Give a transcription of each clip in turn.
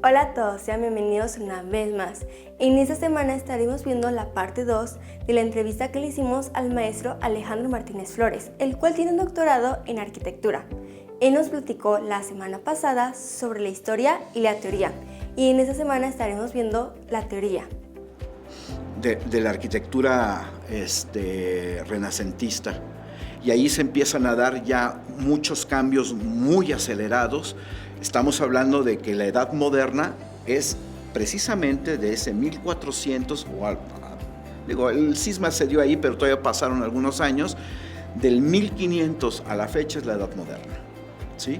Hola a todos, sean bienvenidos una vez más. En esta semana estaremos viendo la parte 2 de la entrevista que le hicimos al maestro Alejandro Martínez Flores, el cual tiene un doctorado en arquitectura. Él nos platicó la semana pasada sobre la historia y la teoría, y en esta semana estaremos viendo la teoría. De la arquitectura renacentista. Y ahí se empiezan a dar ya muchos cambios muy acelerados. Estamos hablando de que la Edad Moderna es precisamente de ese 1400, el cisma se dio ahí, pero todavía pasaron algunos años, del 1500 a la fecha es la Edad Moderna, ¿sí?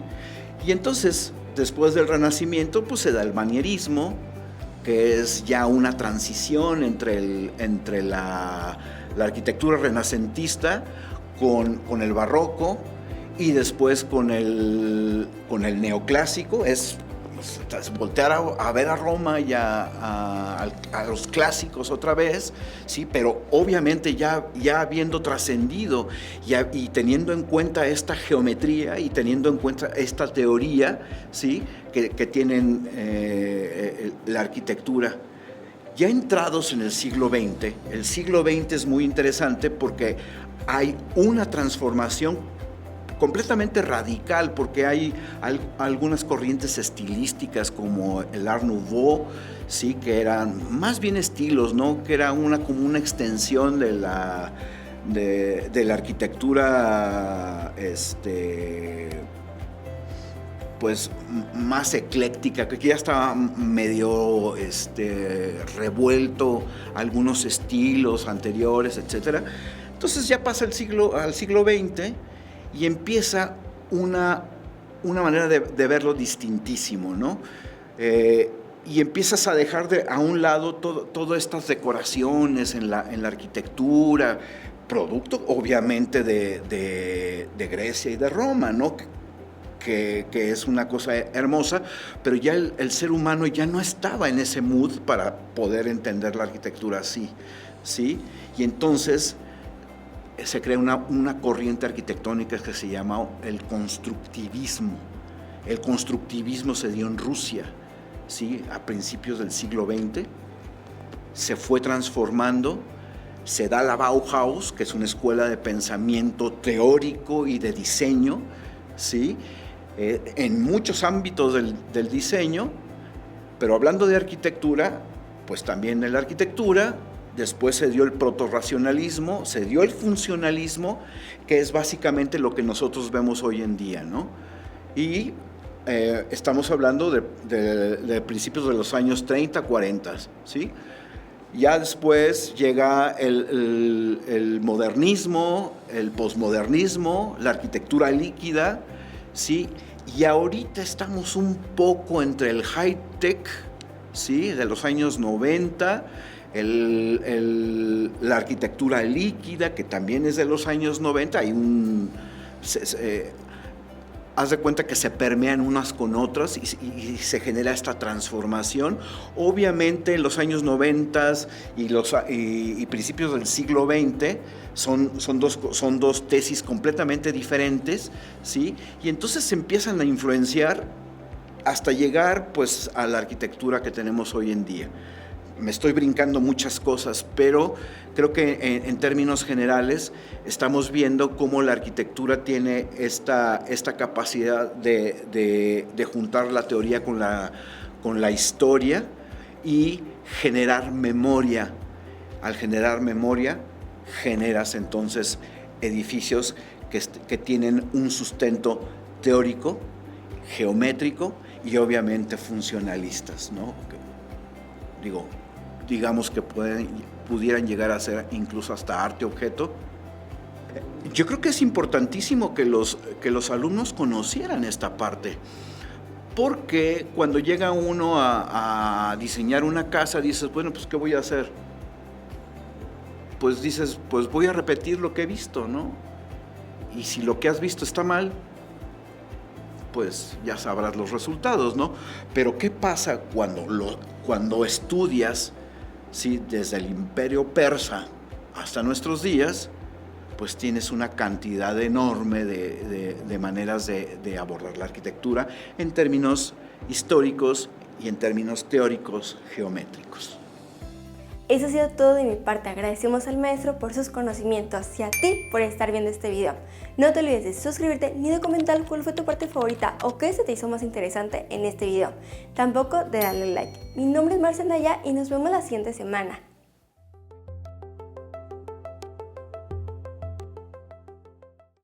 Y entonces, después del Renacimiento, pues se da el manierismo, que es ya una transición entre la arquitectura renacentista con el barroco y después con el neoclásico. Es voltear a ver a Roma y a los clásicos otra vez, ¿sí? Pero obviamente ya habiendo trascendido y teniendo en cuenta esta geometría y teniendo en cuenta esta teoría, ¿sí? que tienen la arquitectura. Ya entrados en el siglo XX es muy interesante porque hay una transformación completamente radical, porque hay algunas corrientes estilísticas como el Art Nouveau, sí, que eran más bien estilos, ¿no? Que era como una extensión de la arquitectura pues más ecléctica, que ya estaba medio revuelto algunos estilos anteriores, etcétera. Entonces ya pasa al siglo XX y empieza una manera de verlo distintísimo, ¿no? Y empiezas a dejar a un lado todas estas decoraciones en la arquitectura, producto obviamente de Grecia y de Roma, ¿no? Que es una cosa hermosa, pero ya el ser humano ya no estaba en ese mood para poder entender la arquitectura así, ¿sí? Y entonces se crea una corriente arquitectónica que se llama el constructivismo. El constructivismo se dio en Rusia, ¿sí? A principios del siglo XX, se fue transformando, se da la Bauhaus, que es una escuela de pensamiento teórico y de diseño, ¿sí? En muchos ámbitos del diseño, pero hablando de arquitectura, pues también en la arquitectura. Después se dio el protorracionalismo, se dio el funcionalismo, que es básicamente lo que nosotros vemos hoy en día, ¿no? Y estamos hablando de principios de los años 30, 40, ¿sí? Ya después llega el modernismo, el posmodernismo, la arquitectura líquida, ¿sí? Y ahorita estamos un poco entre el high-tech, ¿sí? De los años 90, la arquitectura líquida, que también es de los años 90, hay haz de cuenta que se permean unas con otras y se genera esta transformación. Obviamente en los años 90 y principios del siglo XX son dos tesis completamente diferentes, ¿sí? Y entonces se empiezan a influenciar hasta llegar pues a la arquitectura que tenemos hoy en día. Me estoy brincando muchas cosas, pero creo que en términos generales estamos viendo cómo la arquitectura tiene esta capacidad de juntar la teoría con la historia y generar memoria. Al generar memoria, generas entonces edificios que tienen un sustento teórico, geométrico y obviamente funcionalistas, ¿no? Digamos que pudieran llegar a ser incluso hasta arte objeto. Yo creo que es importantísimo que los alumnos conocieran esta parte, porque cuando llega uno a diseñar una casa, dices, bueno, pues ¿qué voy a hacer? Pues dices, pues voy a repetir lo que he visto, ¿no? Y si lo que has visto está mal, pues ya sabrás los resultados, ¿no? Pero ¿qué pasa cuando estudias, ¿sí? Desde el Imperio Persa hasta nuestros días? Pues tienes una cantidad enorme de maneras de abordar la arquitectura en términos históricos y en términos teóricos geométricos. Eso ha sido todo de mi parte. Agradecemos al maestro por sus conocimientos y a ti por estar viendo este video. No te olvides de suscribirte ni de comentar cuál fue tu parte favorita o qué se te hizo más interesante en este video. Tampoco de darle like. Mi nombre es Marcia Naya y nos vemos la siguiente semana.